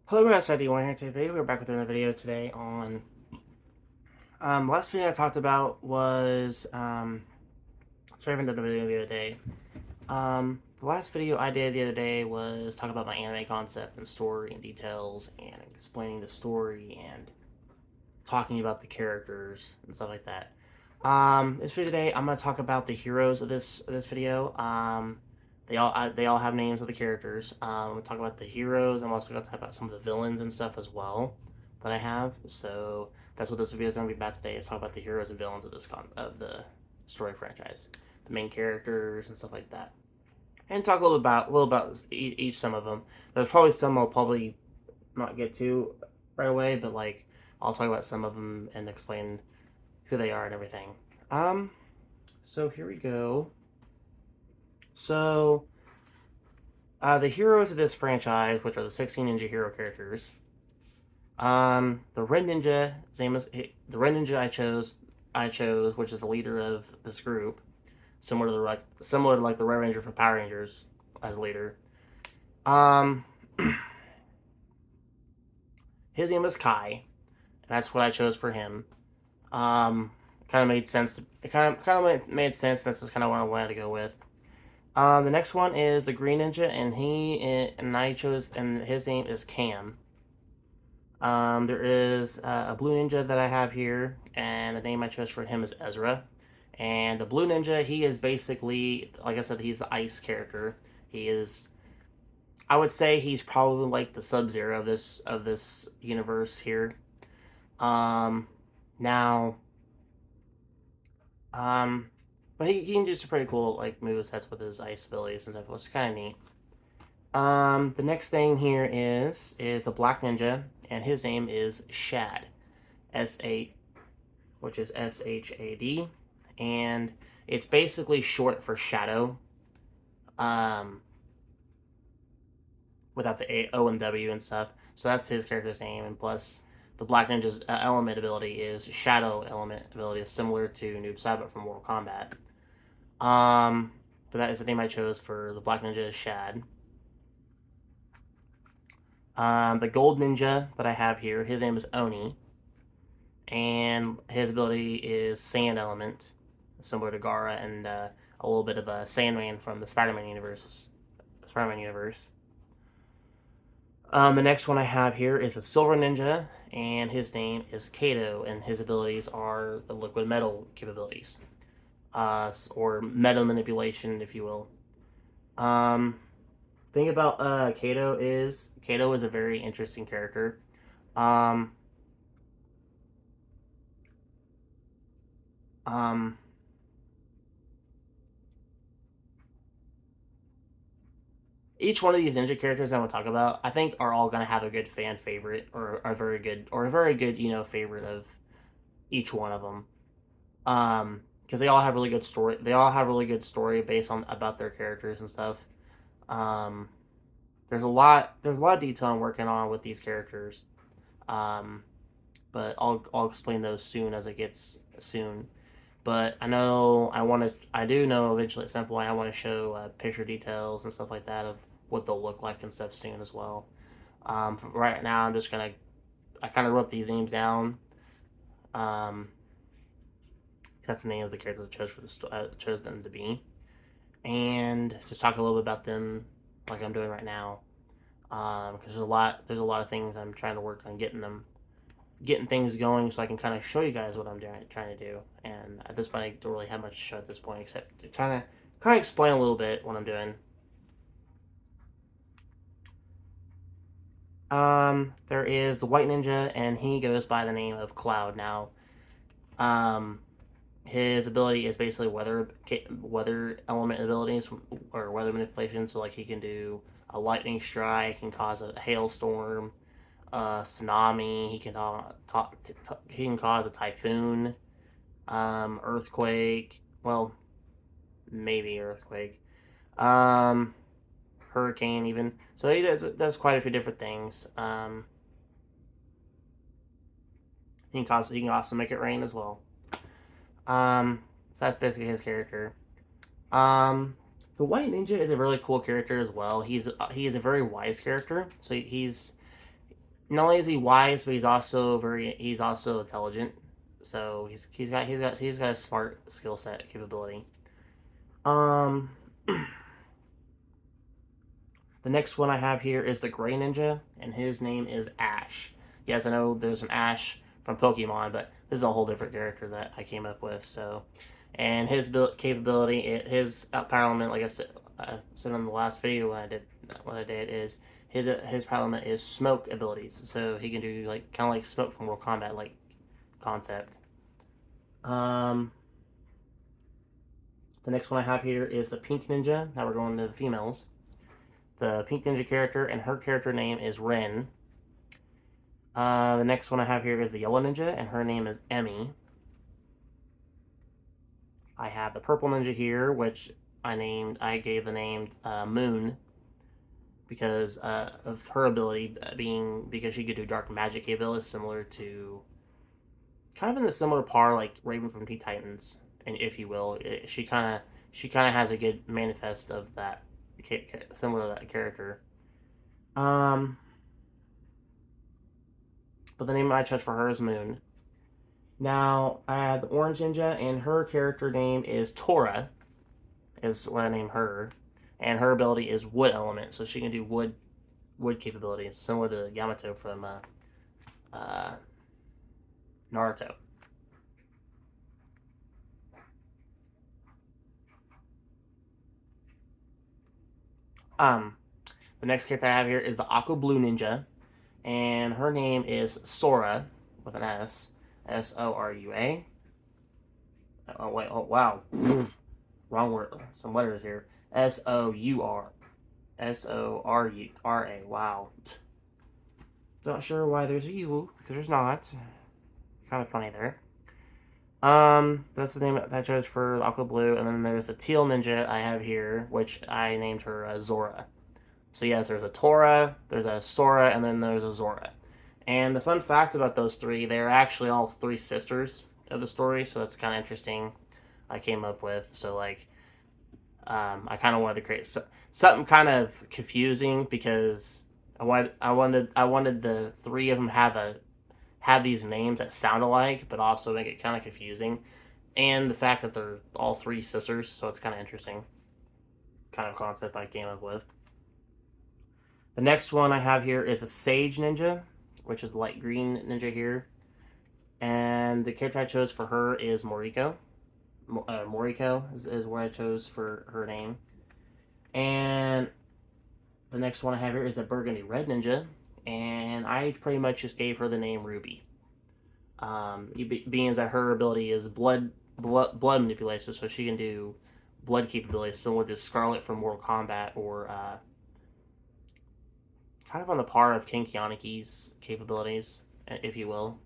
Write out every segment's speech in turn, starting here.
Hello guys, ID1 here today. We're back with another video today on last video I talked about was sorry I haven't done a video the other day. The last video I did the other day was talk about my anime concept and story and details and explaining the story and talking about the characters and stuff like that. This video today I'm gonna talk about the heroes of this video. They all have names of the characters. We'll talk about the heroes. I'm also going to talk about some of the villains and stuff as well that I have. So that's what this video is going to be about today. Is talk about the heroes and villains of of the story franchise, the main characters and stuff like that, and talk a little about each some of them. There's probably some I'll probably not get to right away, but like I'll talk about some of them and explain who they are and everything. Um, so here we go. So the heroes of this franchise, which are the 16 Ninja Hero characters. The Red Ninja, same as the Red Ninja I chose, which is the leader of this group, similar to like the Red Ranger from Power Rangers as leader. Um, his name is Kai, and that's what I chose for him. Um, kind of made sense. It kind of made sense. This is kind of what I wanted to go with. The next one is the Green Ninja, and I chose, and his name is Cam. There is a blue ninja that I have here, and the name I chose for him is Ezra. And the blue ninja, he is basically, like I said, he's the ice character. He is, I would say, he's probably like the Sub Zero of this universe here. Um, now, um, but he can do some pretty cool like move sets with his ice abilities and stuff, which is kind of neat. The next thing here is the black ninja, and his name is Shad. S8, which is SHAD, and it's basically short for shadow, um, without the O and W and stuff. So that's his character's name, and plus the Black Ninja's element ability is shadow element ability, is similar to Noob Saibot from Mortal Kombat. Um, but that is the name I chose for the Black Ninja is Shad. The Gold Ninja that I have here, his name is Oni, and his ability is Sand Element, similar to Gara and a little bit of a Sandman from the Spider-Man universe. Spider-Man universe. The next one I have here is a Silver Ninja, and his name is Kato, and his abilities are the liquid metal capabilities, or metal manipulation, if you will. Um, thing about Kato is a very interesting character. Um, um, each one of these ninja characters I'm gonna talk about, I think, are all gonna have a good fan favorite, or a very good favorite of each one of them. Because they all have really good story. They all have really good story based on about their characters and stuff. Um, there's a lot of detail I'm working on with these characters. Um, but I'll explain those soon as it gets soon. But I do know eventually at some point I want to show picture details and stuff like that of what they'll look like and stuff soon as well. Right now I kind of wrote these names down. Um, that's the name of the characters I chose chose them to be, and just talk a little bit about them like I'm doing right now. Because there's a lot of things I'm trying to work on getting things going so I can kind of show you guys what I'm trying to do. And at this point, I don't really have much to show at this point except to kind of explain a little bit what I'm doing. There is the White Ninja, and he goes by the name of Cloud. Now, um, his ability is basically weather element abilities or weather manipulation. So like he can do a lightning strike, can cause a hailstorm, tsunami. He can cause a typhoon, earthquake. Well, maybe earthquake. Um, hurricane even. So he does quite a few different things. He can also make it rain as well. So that's basically his character. Um, the White Ninja is a really cool character as well. He is a very wise character. So not only is he wise, but he's also intelligent. So he's got a smart skill set capability. Um, the next one I have here is the Gray Ninja, and his name is Ash. Yes, I know there's an Ash from Pokemon, but this is a whole different character that I came up with. So, and his capability, his power element, like I said in the last video what I did is his power element is smoke abilities. So he can do like kind of like smoke from Mortal Kombat like concept. Um, the next one I have here is the Pink Ninja. Now we're going to the females. The Pink Ninja character, and her character name is Ren. The next one I have here is the Yellow Ninja, and her name is Emmy. I have the Purple Ninja here, which I gave the name Moon because of her ability because she could do dark magic abilities similar to kind of in the similar par like Raven from Teen Titans, and if you will, she kind of has a good manifest of that similar to that character. Um, but the name I chose for her is Moon. Now I have the Orange Ninja, and her character name is Tora, is what I named her, and her ability is Wood Element, so she can do wood capabilities, similar to Yamato from uh, Naruto. Um, the next character I have here is the Aqua Blue Ninja, and her name is Sora with an Sorua. Oh wait, oh wow, wrong word. Some letters here. Soura. Wow. Not sure why there's a U because there's not. Kind of funny there. That's the name that I chose for Aqua Blue, and then there's a Teal Ninja I have here, which I named her Zora. So yes, there's a Tora, there's a Sora, and then there's a Zora. And the fun fact about those three, they're actually all three sisters of the story, so that's kind of interesting. I came up with so like I kind of wanted to create something kind of confusing because I wanted the three of them have these names that sound alike, but also make it kind of confusing. And the fact that they're all three sisters, so it's kind of interesting kind of concept I came up with. The next one I have here is a Sage Ninja, which is the light green ninja here. And the character I chose for her is Moriko. Moriko is what I chose for her name. And the next one I have here is the Burgundy Red Ninja. And I pretty much just gave her the name Ruby. Being that her ability is blood manipulation, so she can do blood capabilities similar to Scarlet from Mortal Kombat, or kind of on the par of King Kianiki's capabilities, if you will.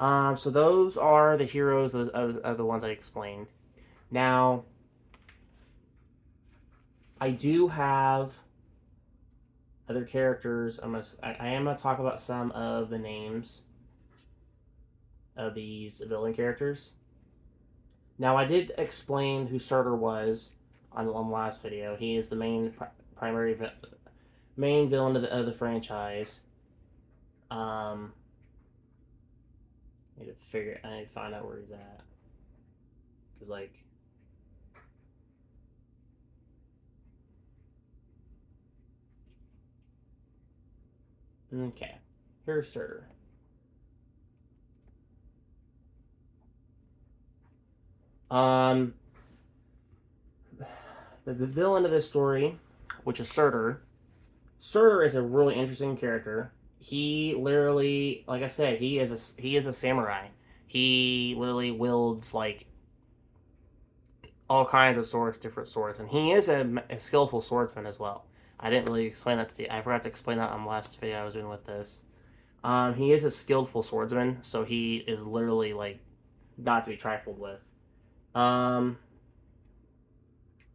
So those are the heroes of the ones I explained. Now, I do have other characters. I am gonna talk about some of the names of these villain characters. Now, I did explain who Surtur was on the last video. He is the main villain of the franchise. I need to find out where he's at. Cause like, okay, here's Surtur. Um, the villain of this story, which is Surtur. Surtur is a really interesting character. He literally, like I said, he is a samurai. He literally wields like all kinds of swords, different swords, and he is a skillful swordsman as well. I didn't really explain that I forgot to explain that on the last video I was doing with this. He is a skillful swordsman, so he is literally like not to be trifled with. Um,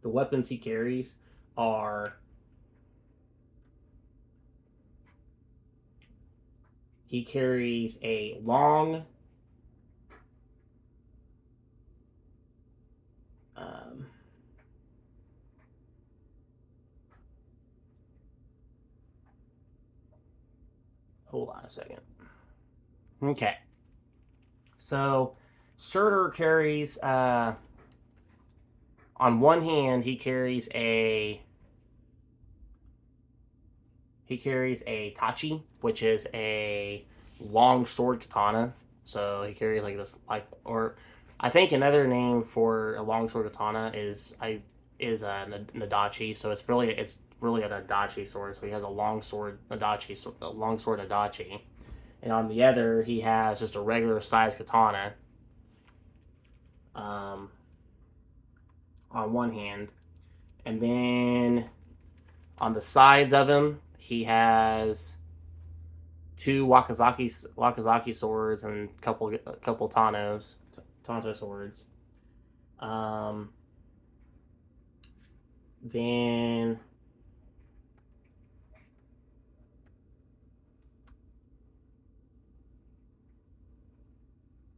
the weapons he carries are he carries a long um, Hold on a second. Okay. So Surtur carries on one hand he carries a tachi, which is a long sword katana. So he carries like this like or I think another name for a long sword katana is a nadachi. So it's really a nadachi sword. So he has a long sword nadachi, and on the other he has just a regular size katana. Um, on one hand, and then on the sides of him he has two Wakazaki swords and a couple Tanto swords. Um, then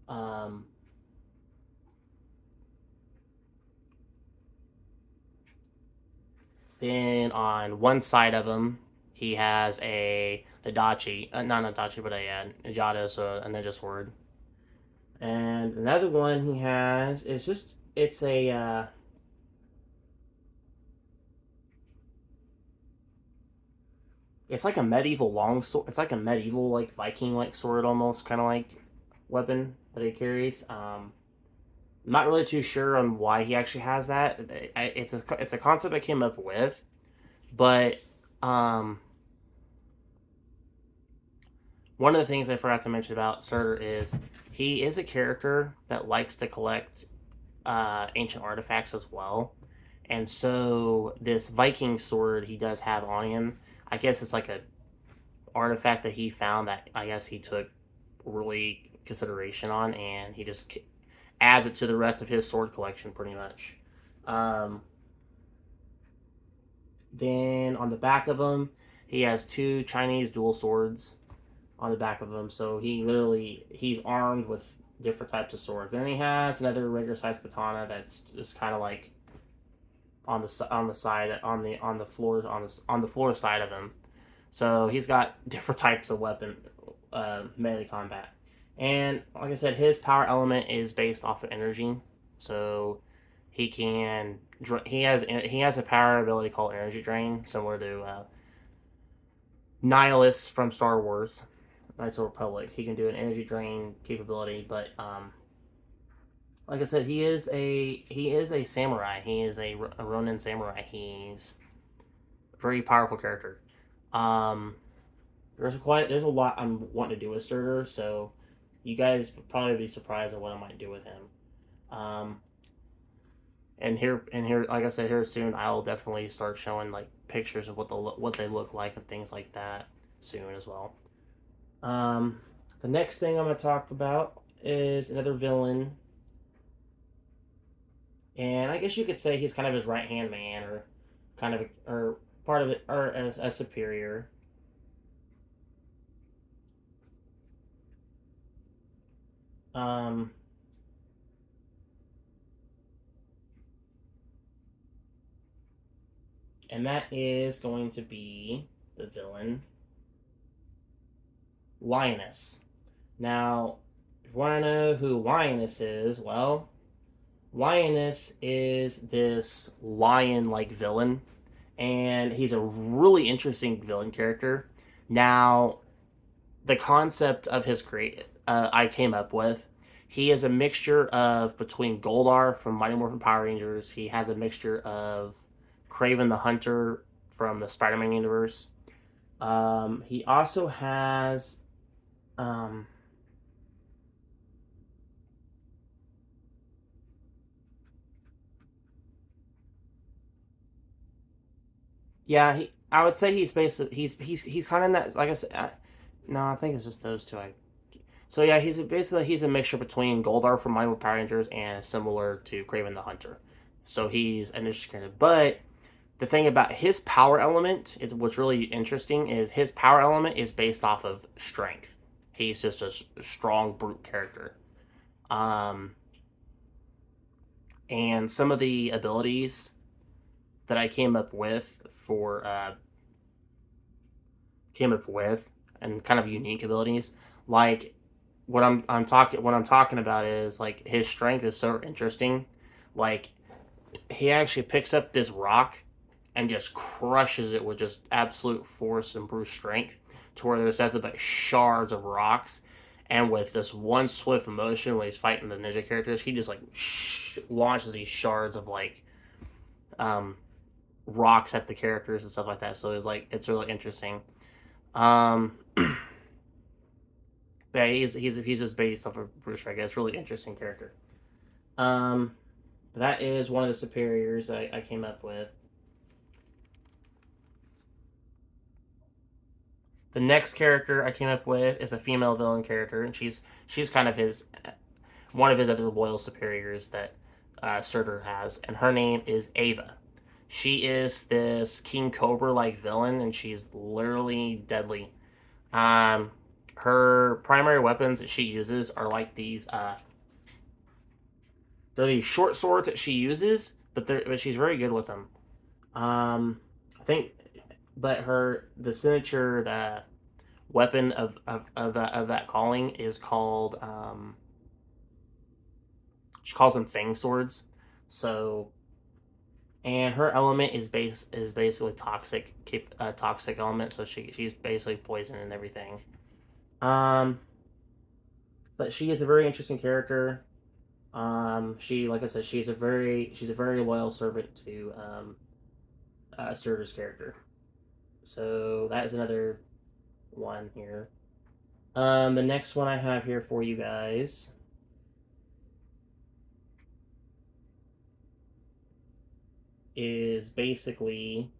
um, then on one side of him he has a Nadachi, not Nadachi, but a Ninjata, so a ninja sword. And another one he has is just it's a it's like a medieval long sword. It's like a medieval like Viking like sword almost kind of like weapon that he carries. I'm not really too sure on why he actually has that. It's a concept I came up with, but um, one of the things I forgot to mention about Surtur is he is a character that likes to collect ancient artifacts as well, and so this Viking sword he does have on him. I guess it's like a artifact that he found that I guess he took really consideration on, and he just adds it to the rest of his sword collection pretty much. Um, then on the back of him, he has two Chinese dual swords on the back of him. So he's armed with different types of swords. Then he has another regular sized katana that's just kind of like on the side on the floor side of him. So he's got different types of weapon melee combat. And like I said, his power element is based off of energy. So he has a power ability called Energy Drain, similar to Nihilus from Star Wars, Knights of the Republic. He can do an Energy Drain capability, but like I said, he is a samurai. He is a Ronin samurai. He's a very powerful character. Um, there's a lot I'm wanting to do with Surtur, so you guys would probably be surprised at what I might do with him. Um, and here, like I said, here soon, I'll definitely start showing like pictures of what they look like and things like that soon as well. Um, the next thing I'm gonna talk about is another villain, and I guess you could say he's kind of his right hand man, or kind of or part of it, or a superior. Um, and that is going to be the villain Lioness. Now, if you want to know who Lioness is, well, Lioness is this lion-like villain, and he's a really interesting villain character. Now, the concept of his create I came up with. He is a mixture of between Goldar from Mighty Morphin Power Rangers. He has a mixture of Kraven the Hunter from the Spider-Man universe. He also has um, yeah, I would say he's basically he's kind of in that like I said. No, I think it's just those two. So yeah, he's a mixture between Goldar from Mighty Power Rangers and similar to Kraven the Hunter. So he's an interesting character. But the thing about his power element is what's really interesting is his power element is based off of strength. He's just a strong brute character. Um, and some of the abilities that I came up with and kind of unique abilities. Like what I'm talking about is like his strength is so interesting. Like he actually picks up this rock and just crushes it with just absolute force and brute strength to where there's nothing but shards of rocks. And with this one swift motion when he's fighting the ninja characters, he just like launches these shards of like um, rocks at the characters and stuff like that. So it's really interesting. Um, yeah, he's just based off of Bruce Strike. It's a really interesting character. Um, that is one of the superiors I came up with. The next character I came up with is a female villain character, and she's kind of his one of his other loyal superiors that Surtur has, and her name is Ava. She is this King Cobra like villain, and she's literally deadly. Um, her primary weapons that she uses are like these. They're these short swords that she uses, but she's very good with them. I think, but her the signature weapon of that calling is called she calls them Fang swords. So and her element is basically toxic element. So she's basically poison and everything. Um, but she is a very interesting character. She like I said, she's a very loyal servant to Surtur's character. So that is another one here. The next one I have here for you guys is basically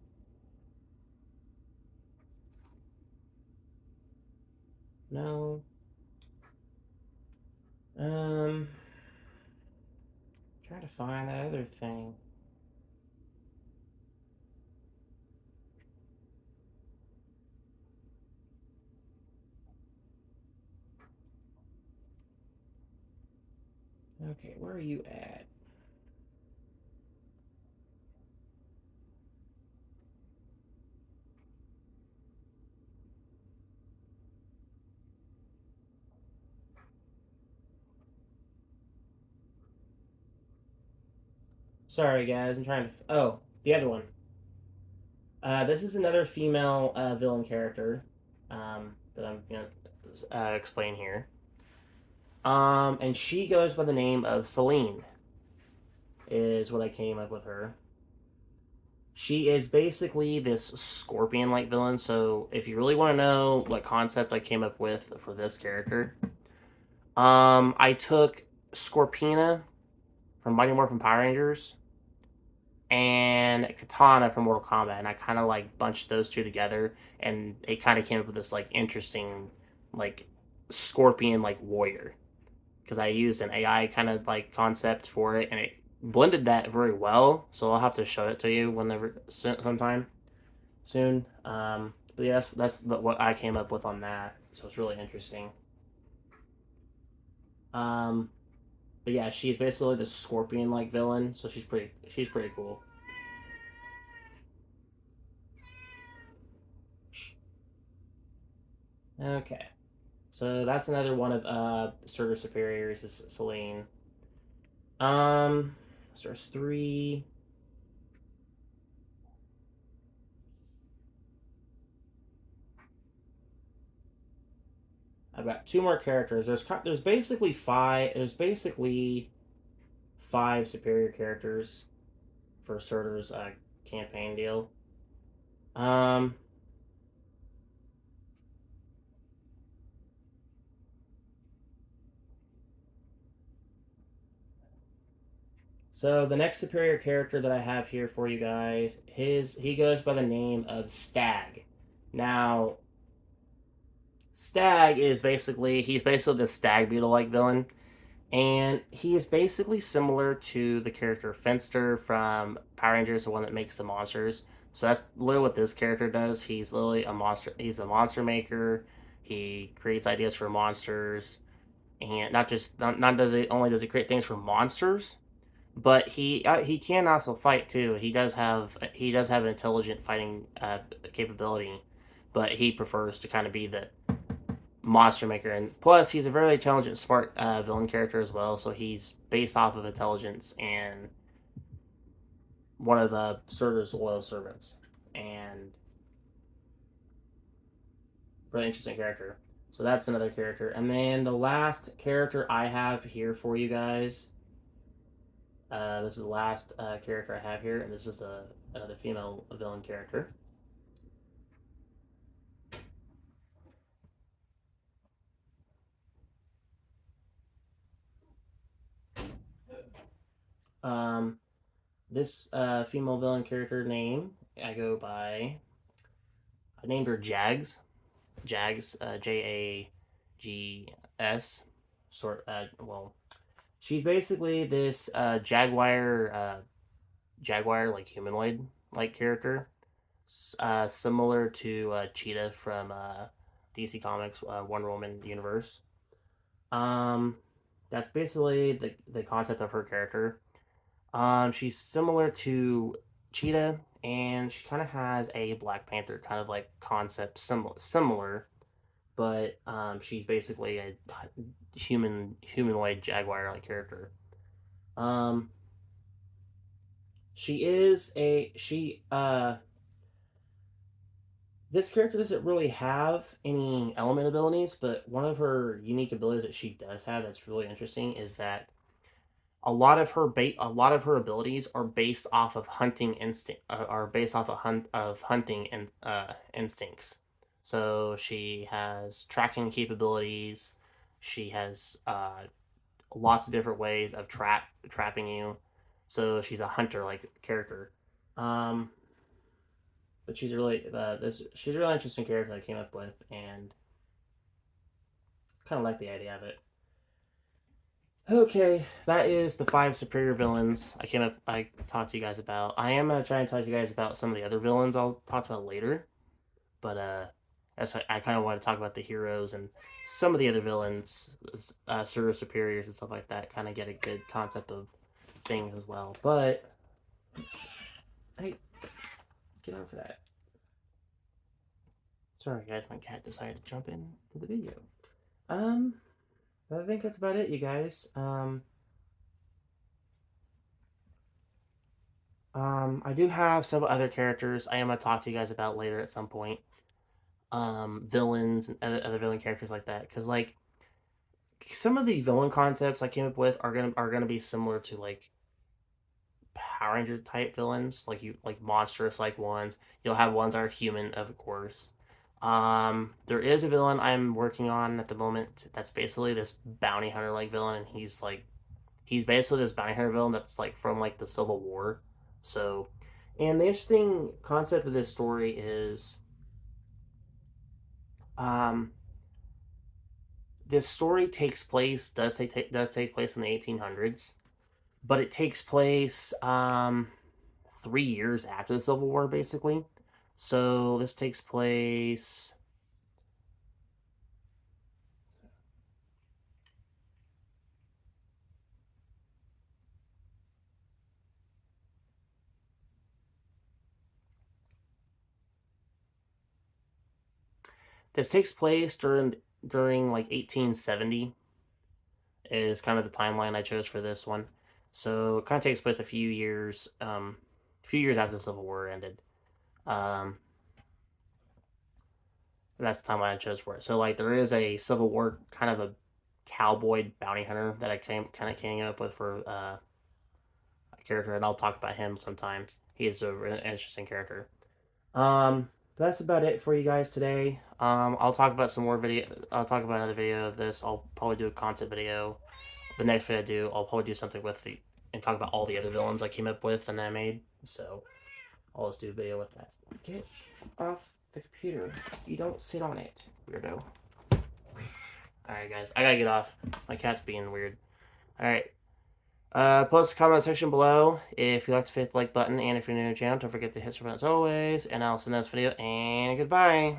no. Um, try to find that other thing. Okay, where are you at? Sorry, guys. I'm trying to. Oh, the other one. This is another female villain character that I'm gonna explain here. And she goes by the name of Celine. Is what I came up with her. She is basically this scorpion-like villain. So if you really want to know what concept I came up with for this character, I took Scorpina from Mighty Morphin Power Rangers and Katana from Mortal Kombat, and I kind of like bunched those two together, and it kind of came up with this like interesting, like scorpion like warrior, because I used an AI kind of like concept for it, and it blended that very well. So I'll have to show it to you whenever sometime soon. But yeah, that's what I came up with on that. So it's really interesting. Um, but yeah, she's basically the scorpion like villain, so she's pretty cool. Okay. So that's another one of Surtur Superiors is Celine. So there's three. I've got two more characters. There's basically five. There's basically five superior characters for Surtur's campaign deal. Um, so the next superior character that I have here for you guys, he goes by the name of Stag. Now, Stag is he's basically the Stag Beetle like villain, and he is basically similar to the character Fenster from Power Rangers, the one that makes the monsters. So that's literally what this character does. He's literally a monster. He's a monster maker. He creates ideas for monsters, and not does he create things for monsters, but he can also fight too. He does have an intelligent fighting capability, but he prefers to kind of be Monster Maker, and plus he's a very intelligent, smart villain character as well. So he's based off of intelligence and one of the Surtur's loyal servants, and really interesting character. So that's another character, and then the last character I have here for you guys. This is the last character I have here, and this is another female villain character. This female villain character name I named her Jags. Jags, Jags. She's basically this jaguar like humanoid like character, similar to Cheetah from DC Comics Wonder Woman universe. Um, that's basically the concept of her character. She's similar to Cheetah, and she kind of has a Black Panther kind of like concept similar, but she's basically a humanoid jaguar like character. Um, she is a she This character doesn't really have any element abilities, but one of her unique abilities that she does have that's really interesting is that a lot of her abilities are based off of hunting and instincts. So she has tracking capabilities. She has lots of different ways of trapping you. So she's a hunter like character. Um, but she's a really interesting character I came up with, and kind of like the idea of it. Okay, that is the 5 superior villains I talked to you guys about. I am gonna try and talk to you guys about some of the other villains I'll talk about later, but I kind of want to talk about the heroes and some of the other villains, pseudo superiors and stuff like that. Kind of get a good concept of things as well. But hey, get over that. Sorry, guys, my cat decided to jump into the video. I think that's about it, you guys. I do have several other characters I am gonna talk to you guys about later at some point. Villains and other villain characters like that, because like some of the villain concepts I came up with are gonna be similar to like Power Ranger type villains, like monstrous like ones. You'll have ones that are human, of course. There is a villain I'm working on at the moment that's basically this bounty hunter like villain, and he's basically this bounty hunter villain that's like from like the Civil War. So, and the interesting concept of this story is, um, this story does take place in the 1800s, but it takes place 3 years after the Civil War, basically. So this takes place. This takes place during like 1870 is kind of the timeline I chose for this one. So it kind of takes place a few years after the Civil War ended. Um, that's the timeline I chose for it. So like there is a Civil War kind of a cowboy bounty hunter that I came up with for a character, and I'll talk about him sometime. He is a really interesting character. That's about it for you guys today. I'll talk about some more video. I'll talk about another video of this. I'll probably do a concept video. The next video I do, I'll probably do something with the and talk about all the other villains I came up with and I made. So I'll just do a video with that. Get off the computer. You don't sit on it, weirdo. Alright, guys. I gotta get off. My cat's being weird. Alright. Post a comment section below if you like to hit the like button, and if you're new to the channel, don't forget to hit subscribe as always, and I'll send this video, and goodbye.